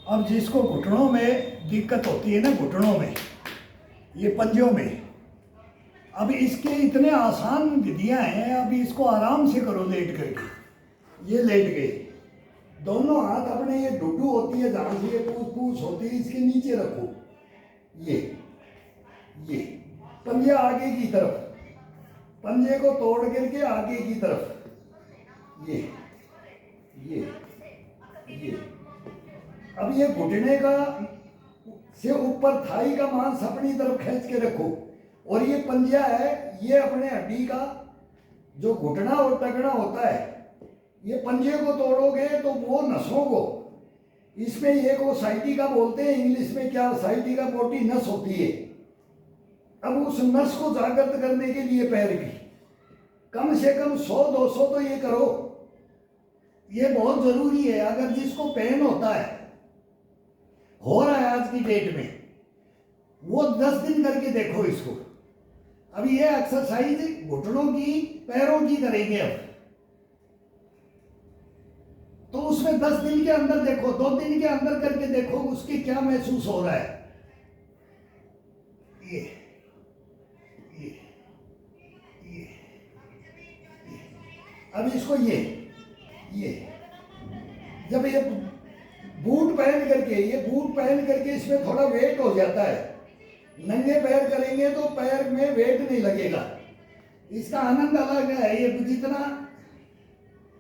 अब जिसको घुटनों में दिक्कत होती है ना, घुटनों में, ये पंजों में, अब इसके इतने आसान विधियां हैं। अब इसको आराम से करो लेट करके। ये लेट गए, दोनों हाथ अपने, ये ढुड्डू होती है जहाँ से ये पूछ होती है, इसके नीचे रखो। ये पंजे आगे की तरफ, पंजे को तोड़ करके आगे की तरफ, ये अब ये घुटने का से ऊपर थाई का मांस अपनी तरफ खींच के रखो, और ये पंजा है, ये अपने हड्डी का जो घुटना और टकना होता है, ये पंजे को तोड़ोगे तो वो नसों को, इसमें एक वो साइटिका बोलते हैं इंग्लिश में, क्या साइटिका मोटी नस होती है। अब उस नस को जागृत करने के लिए पैर की कम से कम 100-200 तो ये करो, ये बहुत जरूरी है। अगर जिसको पेन होता है, हो रहा है आज की डेट में, वो 10 दिन करके देखो इसको। अब ये एक्सरसाइज घुटनों की, पैरों की करेंगे अब, तो उसमें 10 दिन के अंदर देखो, 2 दिन के अंदर करके देखो उसके क्या महसूस हो रहा है। ये अब इसको ये जब ये बूट पहन करके, ये बूट पहन करके इसमें थोड़ा वेट हो जाता है। नंगे पैर करेंगे तो पैर में वेट नहीं लगेगा, इसका आनंद अलग है। ये जितना,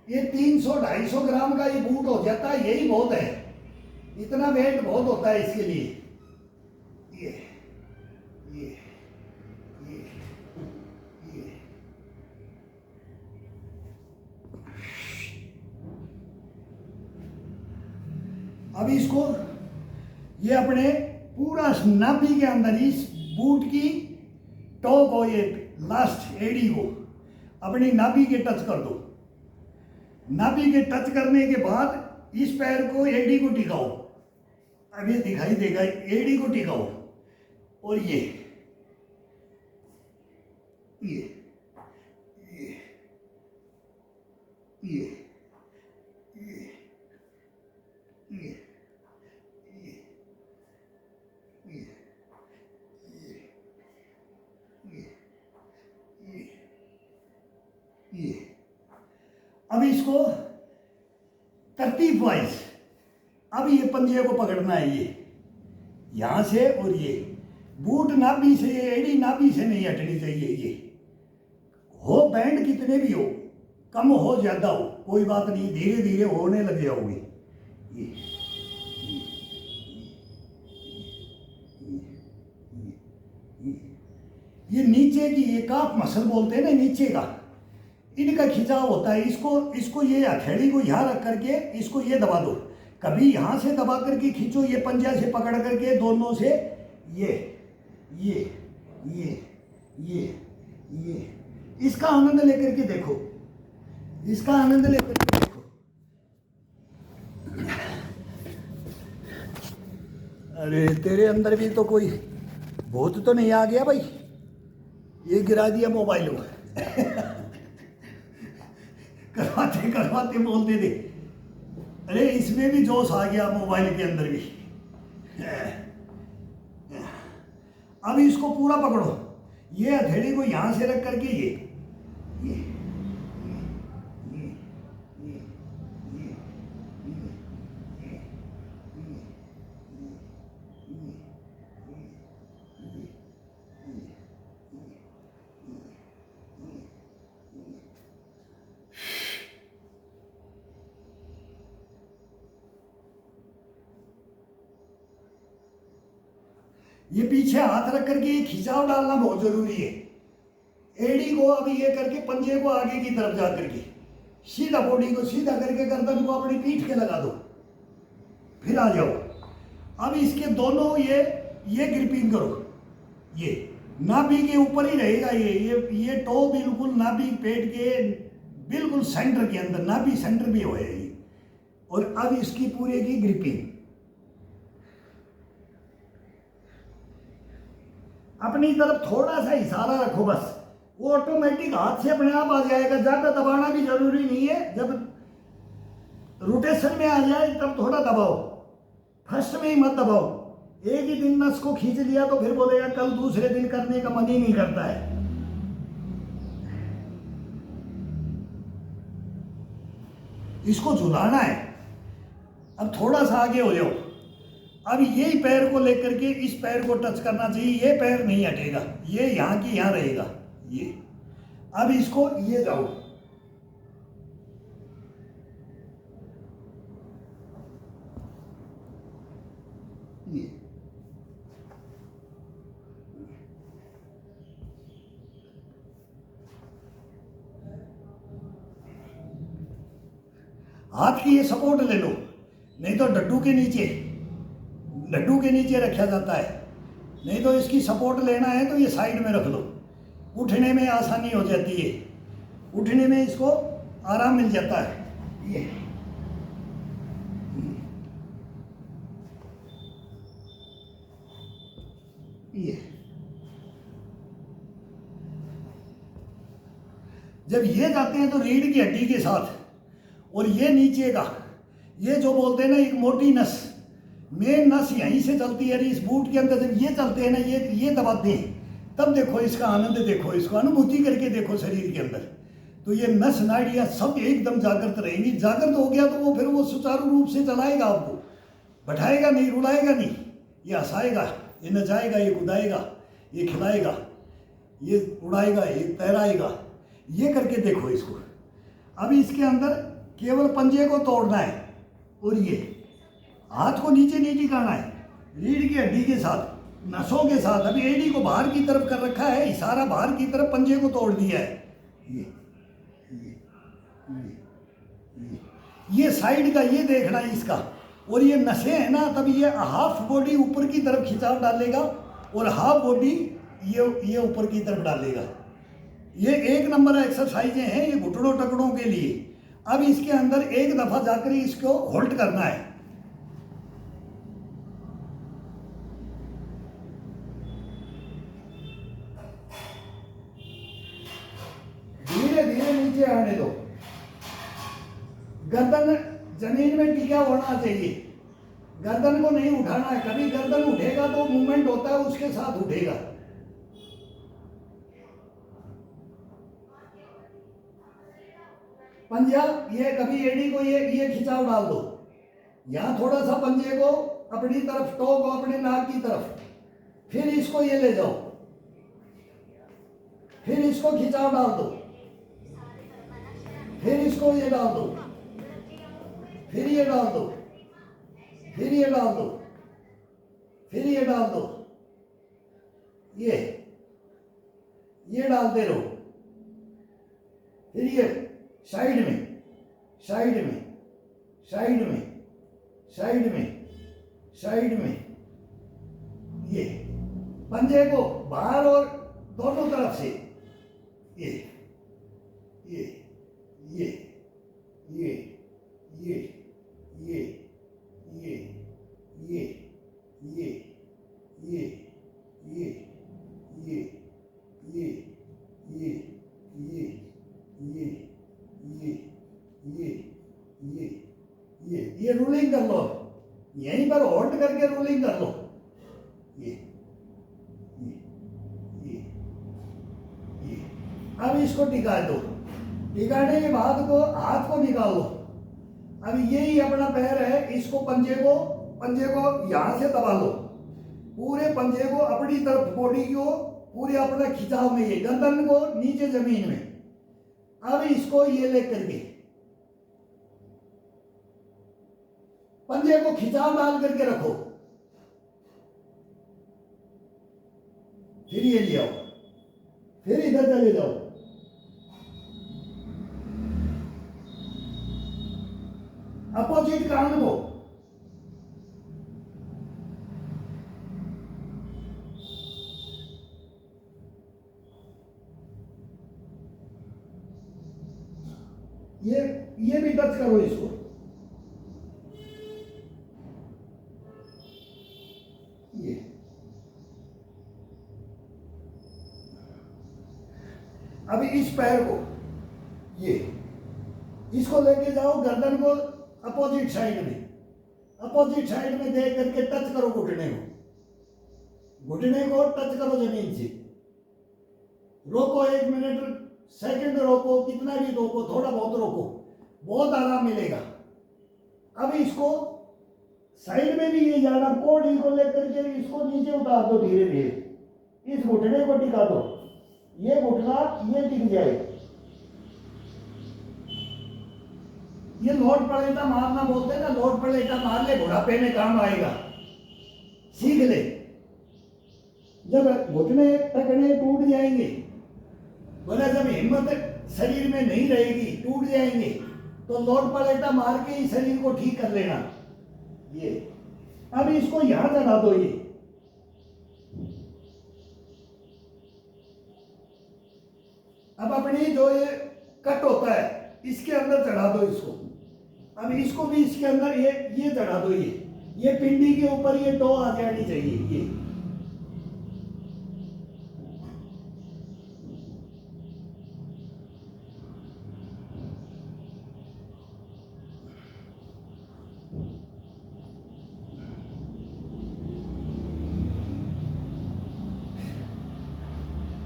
ये 300-250 ग्राम का ये बूट हो जाता है, यही बहुत है, इतना वेट बहुत होता है इसके लिए। ये अब इसको, ये अपने पूरा नाभि के अंदर, इस बूट की टो को, ये लास्ट एड़ी को अपनी नाभि के टच कर दो। नाभि के टच करने के बाद इस पैर को, एड़ी को टिकाओ। अब ये दिखाई देगा, एड़ी को टिकाओ, और ये अब इसको तरतीब वाइज, अब ये पंजे को पकड़ना है, ये यहां से, और ये बूट नाभि से, ये एड़ी नाभि से नहीं हटनी चाहिए। ये हो बैंड कितने भी हो, कम हो ज्यादा हो, कोई बात नहीं, धीरे धीरे होने लग जाओगे। ये नीचे की, ये काफ मसल बोलते हैं ना, नीचे का, इनका खिंचाव होता है। इसको ये हथेली को यहाँ रख करके इसको ये दबा दो, कभी यहाँ से दबा करके खींचो, ये पंजा से पकड़ करके दोनों से, ये इसका आनंद लेकर के देखो, इसका आनंद लेकर के देखो। अरे तेरे अंदर भी तो कोई भूत तो नहीं आ गया भाई, ये गिरा दिया मोबाइल को। करवाते करवाते बोलते थे, अरे इसमें भी जोश आ गया मोबाइल के अंदर भी। अब इसको पूरा पकड़ो, ये हथेली को यहां से रख करके ये ये पीछे हाथ रख करके ये खिंचाव डालना बहुत जरूरी है। एड़ी को अब ये करके पंजे को आगे की तरफ जा करके सीधा, बॉडी को सीधा करके गर्दन को अपनी पीठ के लगा दो, फिर आ जाओ। अब इसके दोनों ये ग्रिपिंग करो, ये नाभि के ऊपर ही रहेगा, ये टो बिल्कुल नाभि पेट के बिल्कुल सेंटर के अंदर, नाभि सेंटर में हो ये। और अब इसकी पूरे की ग्रिपिंग, अपनी तरफ थोड़ा सा इशारा रखो बस, वो ऑटोमेटिक हाथ से अपने आप आ जाएगा, ज्यादा दबाना भी जरूरी नहीं है। जब रोटेशन में आ जाए तब थोड़ा दबाओ, फर्स्ट में ही मत दबाओ। एक ही दिन नस को खींच लिया तो फिर बोलेगा कल दूसरे दिन करने का मन ही नहीं करता है। इसको झुलाना है। अब थोड़ा सा आगे हो जाओ। अब यही पैर को लेकर के इस पैर को टच करना चाहिए, ये पैर नहीं हटेगा, ये यहां की यहां रहेगा ये। अब इसको ये जाओ, ये हाथ की ये सपोर्ट ले लो, नहीं तो डड्डू के नीचे रखा जाता है। नहीं तो इसकी सपोर्ट लेना है तो ये साइड में रख लो, उठने में आसानी हो जाती है, उठने में इसको आराम मिल जाता है। ये जब ये जाते हैं तो रीढ़ की हड्डी के साथ, और ये नीचे का, ये जो बोलते हैं ना एक मोटी नस, मेन नस यहीं से चलती है इस बूट के अंदर। जब ये चलते हैं ना, ये दबाते हैं, तब देखो इसका आनंद, देखो इसको अनुभूति करके देखो शरीर के अंदर। तो ये नस नाड़ियाँ सब एकदम जागृत रहेंगी। जागृत हो गया तो वो फिर वो सुचारू रूप से चलाएगा आपको, बैठाएगा नहीं, रुलाएगा नहीं, ये हंसाएगा, ये नचाएगा, ये कुदाएगा, ये खिलाएगा, ये उड़ाएगा, ये तैराएगा। ये करके देखो इसको। अब इसके अंदर केवल पंजे को तोड़ना है और ये हाथ को नीचे नहीं टिकाना है, रीढ़ की हड्डी के साथ, नसों के साथ। अभी एडी को बाहर की तरफ कर रखा है, इशारा बाहर की तरफ, पंजे को तोड़ दिया है। ये साइड का ये देखना है इसका, और ये नसें हैं ना, तब ये हाफ बॉडी ऊपर की तरफ खिंचाव डालेगा और हाफ बॉडी ये ऊपर की तरफ डालेगा। ये एक नंबर एक्सरसाइजें हैं ये घुटनों टकड़ों के लिए। अब इसके अंदर एक दफा जाकर इसको होल्ड करना है। धीरे धीरे नीचे आने दो, गर्दन जमीन में टिका होना चाहिए, गर्दन को नहीं उठाना है। कभी गर्दन उठेगा तो मूवमेंट होता है, उसके साथ उठेगा। पंजा, ये कभी एडी को ये खिंचाव डाल दो, यहाँ थोड़ा सा पंजे को अपनी तरफ, टो को अपने नाक की तरफ, फिर इसको ये ले जाओ, फिर इसको खिंचाव डाल दो, फिर इसको ये डाल दो, फिर ये डाल दो, फिर ये डाल दो, फिर ये डाल दो, ये डालते रहो, फिर ये साइड में, साइड में, साइड में, साइड में, साइड में, ये पंजे को बाहर और दोनों तरफ से, ये ये ये ये ये ये ये ये ये ये ये ये ये ये ये रूलिंग कर लो, यहीं पर होल्ड करके रूलिंग कर लो। ये अब इसको टिका दो, टिकाने के बाद को हाथ को निकालो। अब यही अपना पैर है, इसको पंजे को यहां से दबा लो, पूरे पंजे को अपनी तरफ, बॉडी को पूरे अपना खिंचाव में, ये गर्दन को नीचे जमीन में। अब इसको ये लेकर के पंजे को खिंचाव डाल करके रखो, फिर ये ले आओ, फिर इधर चले जाओ, अपोजिट कान को, ये भी टच करो इसको, ये अभी इस पैर को, ये इसको लेके जाओ गर्दन को अपोजिट साइड में, अपोजिट साइड में देख करके टच करो घुटने को टच करो जमीन से, रोको 1 मिनट सेकंड रोको, कितना भी रोको, थोड़ा बहुत रोको, बहुत आराम मिलेगा। अब इसको साइड में भी ये जाना, कोड़ी को लेकर के इसको नीचे उतार दो धीरे धीरे, इस घुटने को टिका दो, ये घुटना ये टिक जाए। ये लोट पलेटा मारना बोलते हैं ना, लोट पलेटा मार ले, बुढ़ापे में काम आएगा, सीख ले। जब घुटने टकने टूट जाएंगे, बोला जब हिम्मत शरीर में नहीं रहेगी, टूट जाएंगे, तो लोट पलेटा मार के ही शरीर को ठीक कर लेना। ये अब इसको यहां चढ़ा दो, ये अब अपनी जो ये कट होता है इसके अंदर चढ़ा दो इसको। अब इसको भी इसके अंदर ये चढ़ा दो, ये पिंडी के ऊपर ये टो आ जानी चाहिए। ये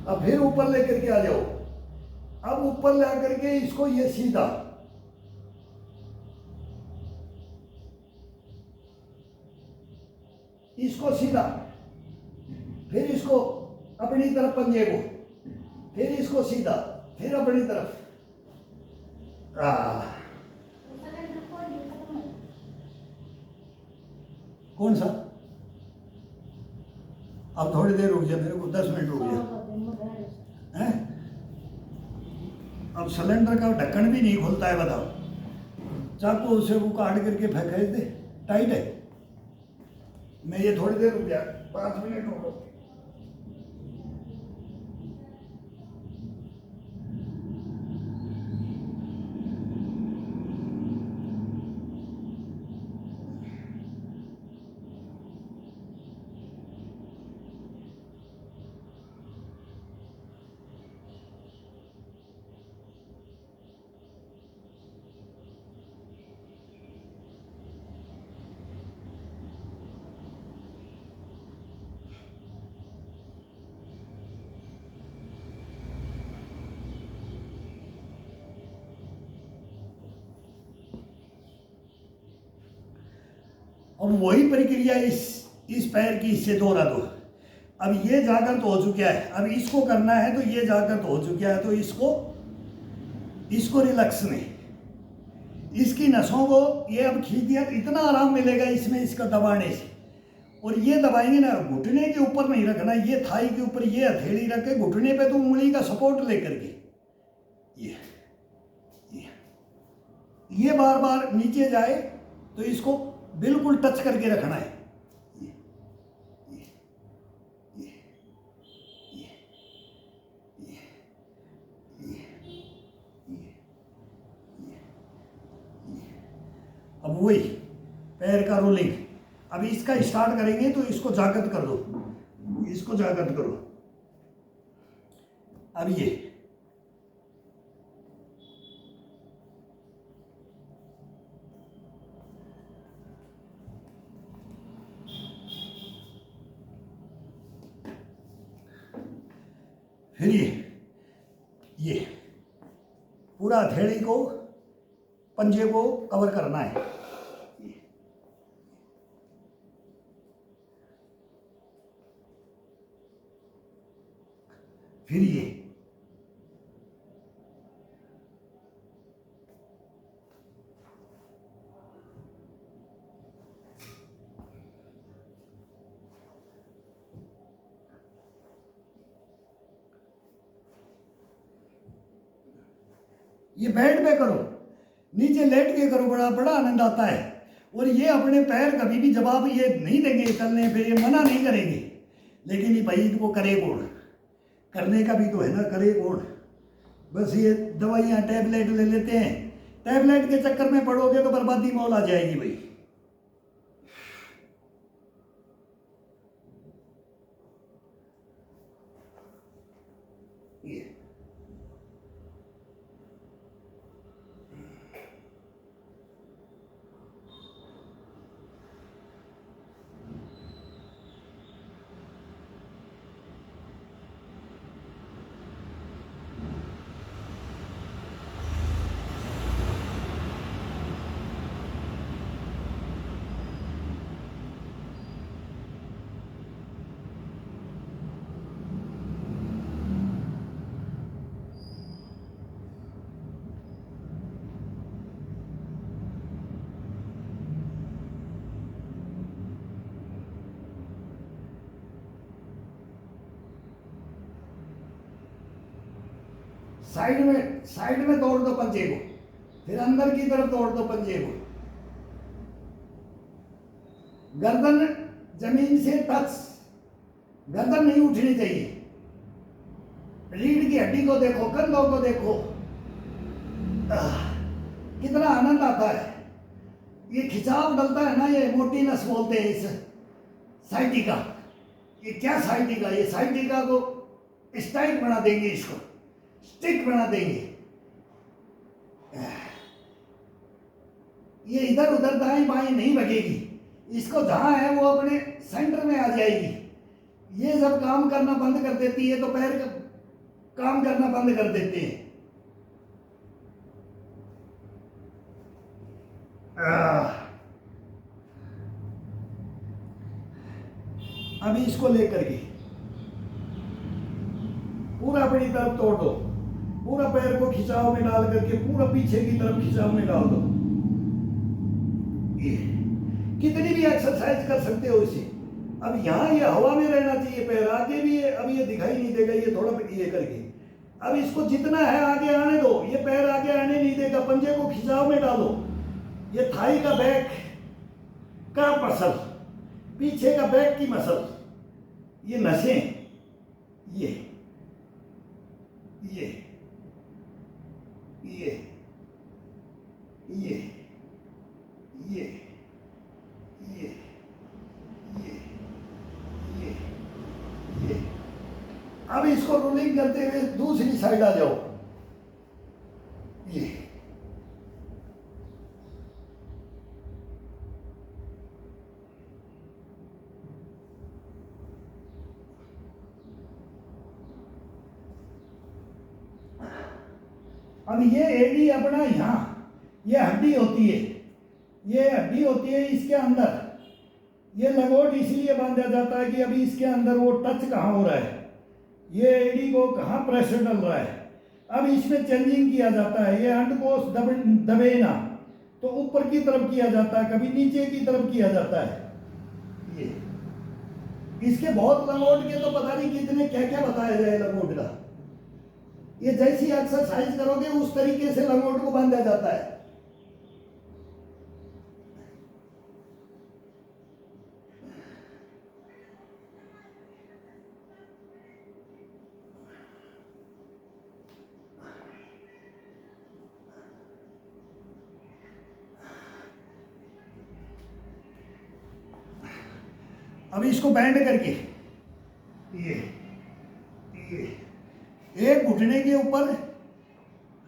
अब फिर ऊपर लेकर के आ जाओ। अब ऊपर ला करके इसको ये सीधा, इसको सीधा, फिर इसको अपनी तरफ पंजे को, फिर इसको सीधा, फिर अपनी तरफ। कौन सा? अब थोड़ी देर रुक जा, मेरे को 10 मिनट रुक जा। हैं? अब सिलेंडर का ढक्कन भी नहीं खुलता है, बताओ। चाकू से वो काट करके फेंक दे, टाइट है। मैं ये थोड़ी देर रुक जा, 5 मिनट रुको। अब वही प्रक्रिया इस पैर की इससे दोहरा दो। अब ये जागृत हो चुका है, अब इसको करना है, तो ये जागृत हो चुका है, तो इसको रिलैक्स में, इसकी नसों को ये अब खींच दिया, इतना आराम मिलेगा इसमें, इसका दबाने से। और ये दबाएंगे ना, घुटने के ऊपर नहीं रखना, ये थाई के ऊपर ये हथेली रख के घुटने पे तो उंगली का सपोर्ट लेकर के ये बार बार नीचे जाए, तो इसको बिल्कुल टच करके रखना है। अब वही पैर का रोलिंग, अब इसका स्टार्ट करेंगे, तो इसको जागृत कर दो, इसको जागृत करो। अब ये फिर ये पूरा हथेली को, पंजे को कवर करना है। फिर ये बेड पे करो, नीचे लेट के करो, बड़ा बड़ा आनंद आता है। और ये अपने पैर कभी भी जवाब ये नहीं देंगे चलने पे, ये मना नहीं करेंगे, लेकिन ये भाई इनको करे कौन, करने का भी तो है ना, करे कौन। बस ये दवाइयाँ टैबलेट ले लेते हैं, टैबलेट के चक्कर में पड़ोगे तो बर्बादी मौल आ जाएगी भाई। ये साइड में तोड़ दो पंजे को, फिर अंदर की तरफ तोड़ दो पंजे को। गर्दन जमीन से टच, गर्दन नहीं उठनी चाहिए। रीढ़ की हड्डी को देखो, कंधों को देखो, कितना आनंद आता है। ये खिंचाव डलता है ना, ये मोटी नस बोलते हैं इस साइटिका। ये क्या साइटिका, ये साइटिका को स्टाइल बना देंगे, इसको स्टिक बना देंगे। ये इधर उधर दाएं बाएं नहीं भगेगी, इसको जहां है वो अपने सेंटर में आ जाएगी। ये जब काम करना बंद कर देती है तो पैर काम करना बंद कर देते हैं। अभी इसको लेकर के पूरा अपनी तरफ तोड़ दो, पूरा पैर को खिंचाव में डाल करके पूरा पीछे की तरफ खिंचाव में डाल दो। ये कितनी भी एक्सरसाइज कर सकते हो इसे। अब यहाँ ये हवा में रहना चाहिए, पैर आगे भी है, अब ये दिखाई नहीं देगा, ये थोड़ा ये करके अब इसको जितना है आगे आने दो। ये पैर आगे आने नहीं देगा, पंजे को खिंचाव में डालो। ये थाई का बैक का मसल, पीछे का बैक की मसल, ये नसें, ये ये ये ये ये ये ये। अब इसको रोलिंग करते हुए दूसरी साइड आ जाओ। ये अब ये एडी अपना यहाँ, ये हड्डी होती है, ये हड्डी होती है इसके अंदर। ये लंगोट इसलिए बांधा जाता है कि अभी इसके अंदर वो टच कहाँ हो रहा है, ये एडी को कहाँ प्रेशर डल रहा है। अब इसमें चेंजिंग किया जाता है। ये अंडकोश दबे ना तो ऊपर की तरफ किया जाता है, कभी नीचे की तरफ किया जाता है। ये इसके बहुत लंगोट के तो पता नहीं कितने क्या क्या बताया जाए लंगोट का। ये जैसी एक्सरसाइज करोगे उस तरीके से लंगोट को बांधा जाता है। अभी इसको बैंड करके ये एक घुटने के ऊपर,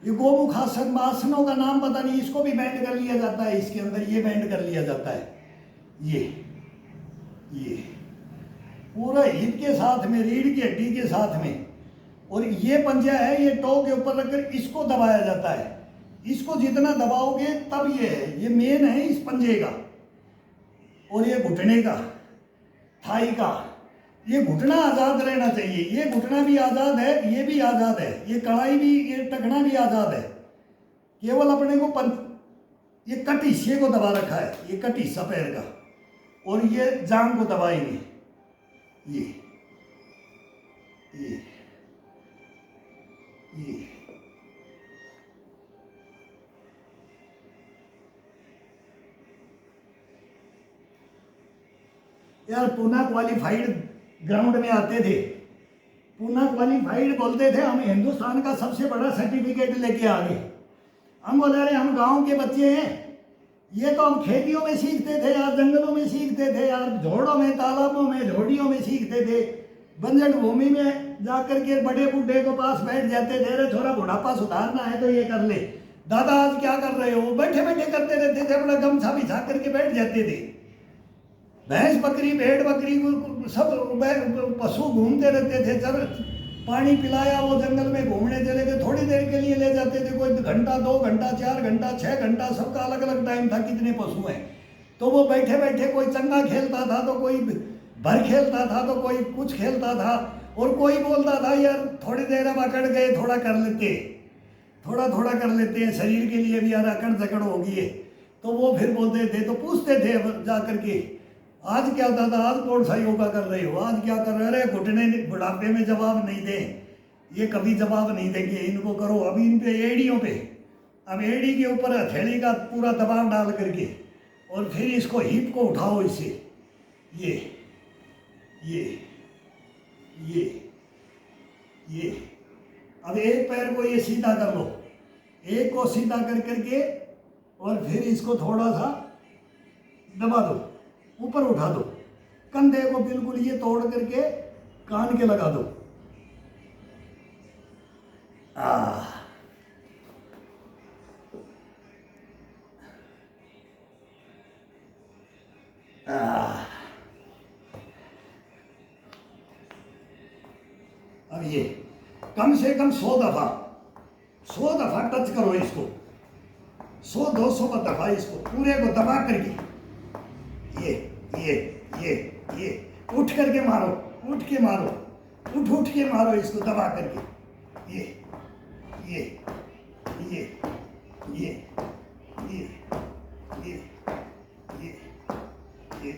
ये गोमुखासन आसनों का नाम पता नहीं, इसको भी बैंड कर लिया जाता है। इसके अंदर ये बैंड कर लिया जाता है। ये पूरा हिप के साथ में, रीढ़ की हड्डी के साथ में। और ये पंजा है, ये टो के ऊपर रखकर इसको दबाया जाता है। इसको जितना दबाओगे तब ये है, ये मेन है इस पंजे का। और ये घुटने का, थाई का, ये घुटना आजाद रहना चाहिए। ये घुटना भी आजाद है, ये भी आजाद है, ये कलाई भी, ये टखना भी आजाद है। केवल अपने को ये कट हिस्से को दबा रखा है, ये कट हिस्सा पैर का, और ये जांग को दबाएंगे। ये ये ये यार पूना क्वालिफाइड ग्राउंड में आते थे, पूना क्वालिफाइड बोलते थे, हम हिंदुस्तान का सबसे बड़ा सर्टिफिकेट लेके आ गए। हम बोले अरे हम गांव के बच्चे हैं, ये तो हम खेतियों में सीखते थे यार, जंगलों में सीखते थे यार, झोड़ों में, तालाबों में, झोड़ियों में सीखते थे। बंजर भूमि में जाकर के बड़े बूढ़े को पास बैठ जाते थे, अरे थोड़ा बुढ़ापा सुधारना है तो ये कर ले। दादा आज क्या कर रहे हो? बैठे बैठे करते रहते थे, अपना गमछा बिछा करके बैठ जाते थे। भैंस बकरी, भेड़ बकरी सब पशु घूमते रहते थे। चल पानी पिलाया, वो जंगल में घूमने चले गए, थोड़ी देर के लिए ले जाते थे, कोई घंटा, 2 घंटा, 4 घंटा, 6 घंटा, सबका अलग अलग टाइम था कितने पशु हैं। तो वो बैठे बैठे कोई चंगा खेलता था, तो कोई भर खेलता था, तो कोई कुछ खेलता था, और कोई बोलता था यार थोड़ी देर अब अकड़ गए, थोड़ा कर लेते, थोड़ा कर लेते हैं, शरीर के लिए भी यार अकड़ जकड़ होगी है। तो वो फिर बोलते थे, तो पूछते थे जा करके आज क्या दादा, आज कौन सा योगा कर रहे हो, आज क्या कर रहे हो? अरे घुटने बुढ़ापे में जवाब नहीं दे, ये कभी जवाब नहीं देंगे, इनको करो अभी इन पे एड़ियों पे। अब एड़ी के ऊपर हथेली का पूरा दबाव डाल करके और फिर इसको हिप को उठाओ इससे, ये ये ये ये। अब एक पैर को ये सीधा कर लो, एक को सीधा कर करके और फिर इसको थोड़ा सा दबा दो, ऊपर उठा दो, कंधे को बिल्कुल ये तोड़ करके कान के लगा दो। अब ये कम से कम 100 दफा टच करो इसको, 100-200 दफा इसको पूरे को दबा करके ये उठ करके मारो, उठ के मारो, उठ के मारो इसको दबा करके, ये ये ये ये ये ये ये ये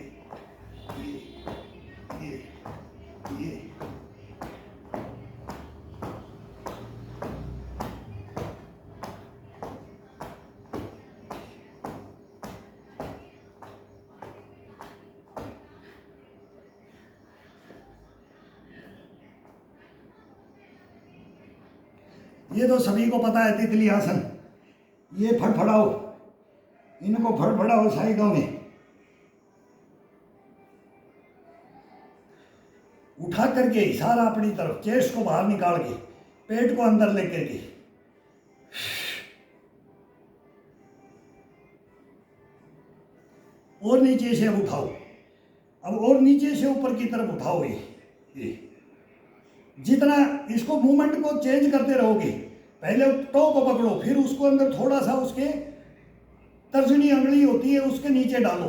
ये ये। ये तो सभी को पता है तितली आसन। ये फड़फड़ाओ, इनको फड़फड़ाओ साइडों में, उठा करके इशारा अपनी तरफ, चेस्ट को बाहर निकाल के, पेट को अंदर लेकर के, और नीचे से उठाओ। अब और नीचे से ऊपर की तरफ उठाओ। ये जितना इसको मूवमेंट को चेंज करते रहोगे, पहले टो को पकड़ो, फिर उसको अंदर थोड़ा सा उसके तर्जनी अंगली होती है उसके नीचे डालो,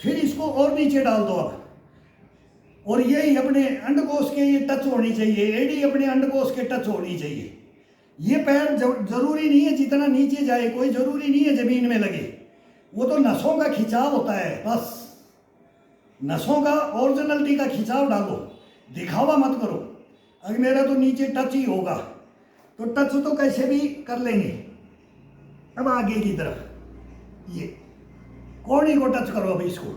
फिर इसको और नीचे डाल दो। अब और यही अपने अंडकोश के ये टच होनी चाहिए, एडी अपने अंडकोश के टच होनी चाहिए। ये पैर जरूरी नहीं है जितना नीचे जाए, कोई जरूरी नहीं है जमीन में लगे, वो तो नसों का खिंचाव होता है। बस नसों का ओरिजिनलिटी का खिंचाव डालो, दिखावा मत करो। अगर मेरा तो नीचे टच ही होगा तो टच तो कैसे भी कर लेंगे। अब आगे की तरफ ये कोहनी को टच करो, अब इसको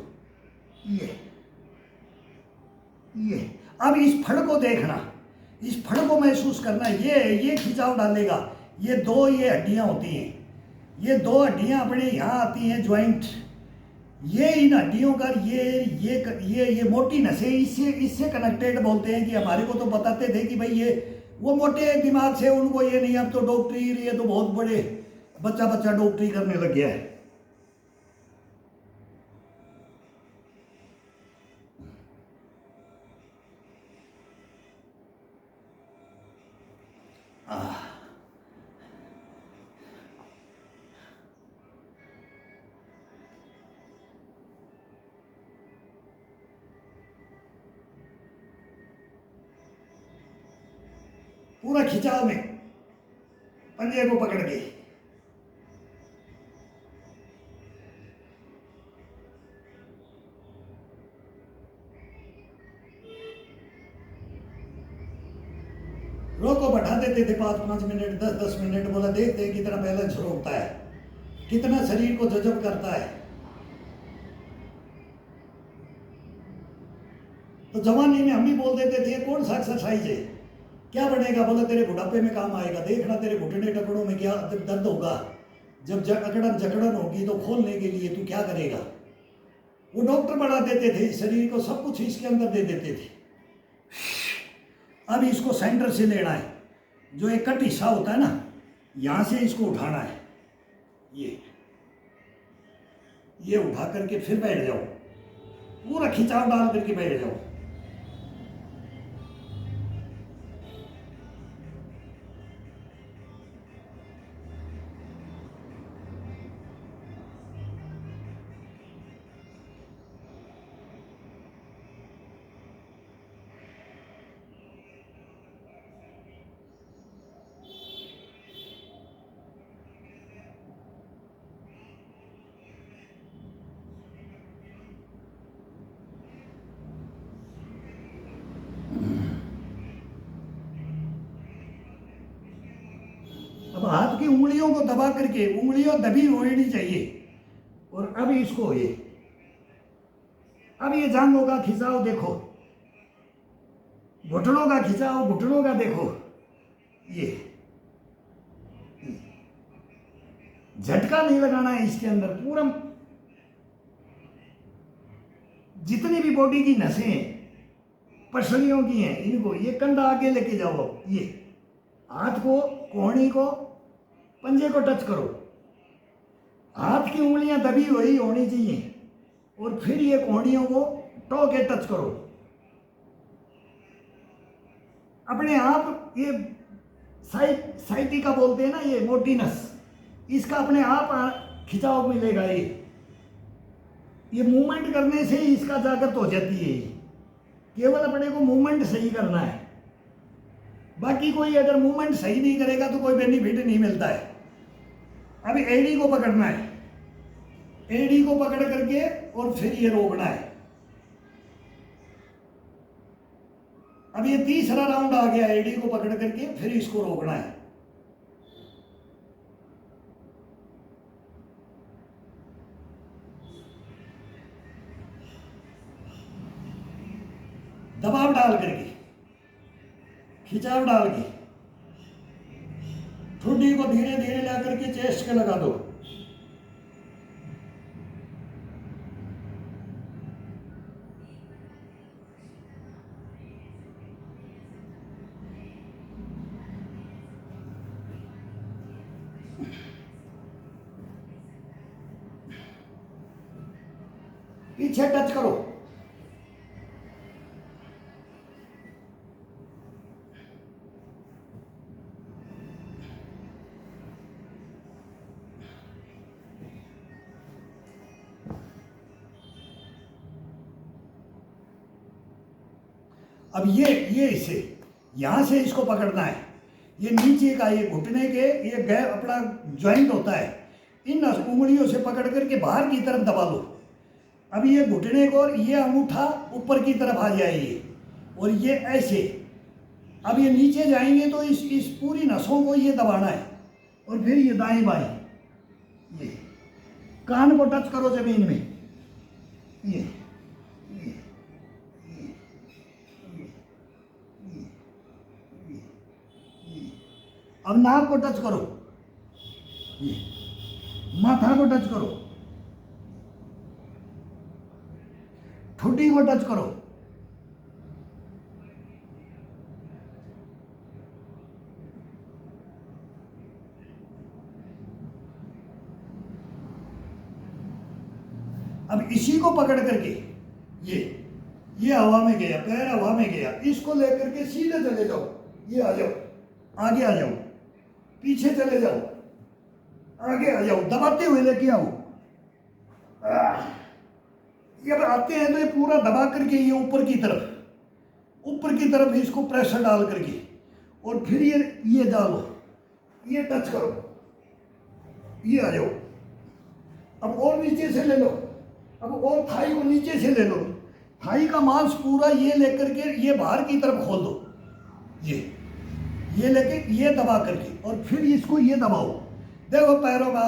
ये अब इस फड़ को देखना, इस फड़ को महसूस करना। ये खिंचाव डालेगा। ये हड्डियां होती हैं, ये 2 हड्डियां अपने यहाँ आती हैं, ज्वाइंट। ये इन हड्डियों का ये मोटी नसें इससे कनेक्टेड बोलते हैं। कि हमारे को तो बताते थे कि भाई ये वो मोटे दिमाग से, उनको ये नहीं। अब तो डॉक्टरी, ये तो बहुत बड़े बच्चा डॉक्टरी करने लग गया है। पूरा खिंचाव में पंजे को पकड़ के, रोको, बैठा देते थे 5-5 मिनट, 10-10 मिनट। बोला देखते कितना बैलेंस रोकता है, कितना शरीर को जजब करता है। तो जवानी में हम भी बोल देते थे कौन सा एक्सरसाइज है, क्या बनेगा। बोला तेरे बुढ़ापे में काम आएगा, देखना तेरे घुटने टकड़ों में क्या दर्द होगा, जब अकड़न जकड़न होगी तो खोलने के लिए तू क्या करेगा। वो डॉक्टर बढ़ा देते थे, शरीर को सब कुछ इसके अंदर दे देते थे। अब इसको सेंटर से लेना है, जो एक कट हिस्सा होता है ना, यहाँ से इसको उठाना है। ये उठा करके फिर बैठ जाओ, पूरा खिंचाव डाल करके बैठ जाओ। हाथ की उंगलियों को दबा करके, उंगलियों दबी होनी चाहिए। और अब इसको अब ये जांघों का खिंचाव देखो, घुटनों का खिंचाव, घुटनों का देखो, ये झटका नहीं लगाना है इसके अंदर। पूरा जितनी भी बॉडी की नसें पसलियों की हैं, इनको ये कंधा आगे लेके जाओ। ये हाथ को, कोहनी को, पंजे को टच करो, हाथ की उंगलियां दबी हुई होनी चाहिए। और फिर ये कोहनियों को टो के टच करो अपने आप। ये साइटिका बोलते हैं ना, ये मोटी नस, इसका अपने आप खिंचाव मिलेगा। ये मूवमेंट करने से ही इसका ताकत हो जाती है। केवल अपने को मूवमेंट सही करना है, बाकी कोई अगर मूवमेंट सही नहीं करेगा तो कोई बेनिफिट नहीं मिलता है। अभी एडी को पकड़ना है, एडी को पकड़ करके और फिर ये रोकना है। अब ये तीसरा राउंड आ गया, एडी को पकड़ करके फिर इसको रोकना है। दबाव डाल करके, खिंचाव डाल के, ठुड्डी को धीरे धीरे ला करके चेस्ट के लगा दो। पीछे टच करो। अब ये इसे यहां से इसको पकड़ना है। ये नीचे का, ये घुटने के, ये गैप अपना ज्वाइंट होता है, इन उंगलियों से पकड़ करके बाहर की तरफ दबा लो। अब ये घुटने को, और ये अंगूठा ऊपर की तरफ आ जाए ये, और ये ऐसे। अब ये नीचे जाएंगे तो इस पूरी नसों को ये दबाना है। और फिर ये दाएं बाएं, ये कान को टच करो जमीन में, ये अब नाक को टच करो, ये माथा को टच करो, ठुड्डी को टच करो, अब इसी को पकड़ करके ये हवा में गया, पैर हवा में गया, इसको लेकर के सीधे चले जाओ। ये आ जाओ, आगे आ जाओ, पीछे चले जाओ, आगे आ जाओ, दबाते हुए लेके आओ। ये अब आते हैं तो ये पूरा दबा करके ये ऊपर की तरफ इसको प्रेशर डाल करके, और फिर ये डालो, ये टच करो, ये आ जाओ। अब और नीचे से ले लो, अब और थाई को नीचे से ले लो, थाई का मांस पूरा ये लेकर के ये बाहर की तरफ खोल दो, ये लेके ये दबा करके, और फिर इसको ये दबाओ। देखो पैरों का,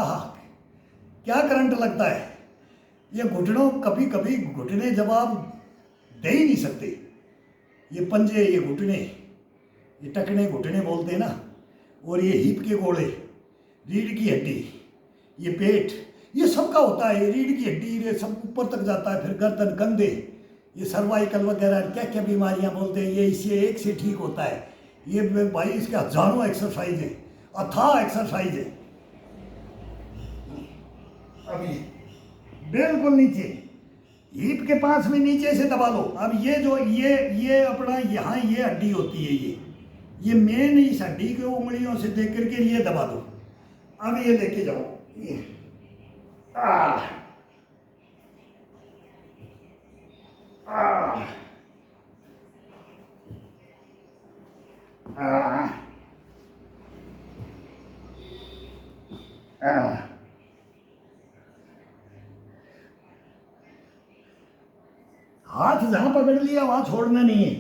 क्या करंट लगता है। ये घुटनों, कभी कभी घुटने जवाब दे ही नहीं सकते। ये पंजे, ये घुटने, ये टकने घुटने बोलते हैं ना, और ये हिप के गोले, रीढ़ की हड्डी, ये पेट, ये सबका होता है। ये रीढ़ की हड्डी ये सब ऊपर तक जाता है, फिर गर्दन, कंधे, ये सर्वाइकल वगैरह क्या क्या बीमारियां बोलते हैं, ये इससे एक से ठीक होता है। ये भाई इसके हजारों एक्सरसाइज है, अथाह एक्सरसाइज है। अभी बिल्कुल नीचे, हिप के पास में नीचे से दबा लो। अब ये जो ये अपना यहाँ ये हड्डी होती है, ये मेन इस हड्डी के उंगलियों से देख करके ये दबा दो। अब ये लेके जाओ, ये हाथ जहां पकड़ लिया वहां छोड़ना नहीं है।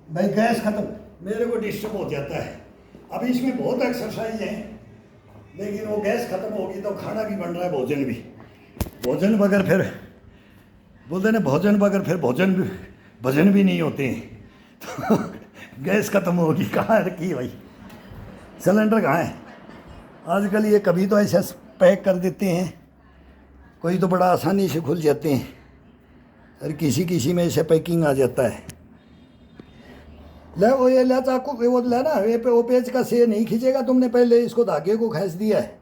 भाई गैस खत्म, मेरे को डिस्टर्ब हो जाता है। अब इसमें बहुत एक्सरसाइज है, लेकिन वो गैस खत्म होगी तो खाना भी बन रहा है, भोजन भी। भोजन बगैर फिर बोलते ना, भोजन बगैर फिर भोजन भी भजन भी नहीं होते हैं। तो गैस खत्म होगी, कहाँ रखी है भाई, सिलेंडर कहाँ है? आजकल ये कभी तो ऐसा पैक कर देते हैं, कोई तो बड़ा आसानी से खुल जाते हैं, और किसी किसी में ऐसे पैकिंग आ जाता है। ले वो ये ले चाकू, वो ले ना, ये पे वो पेच का से नहीं खींचेगा तुमने, पहले इसको धागे को खींच दिया है।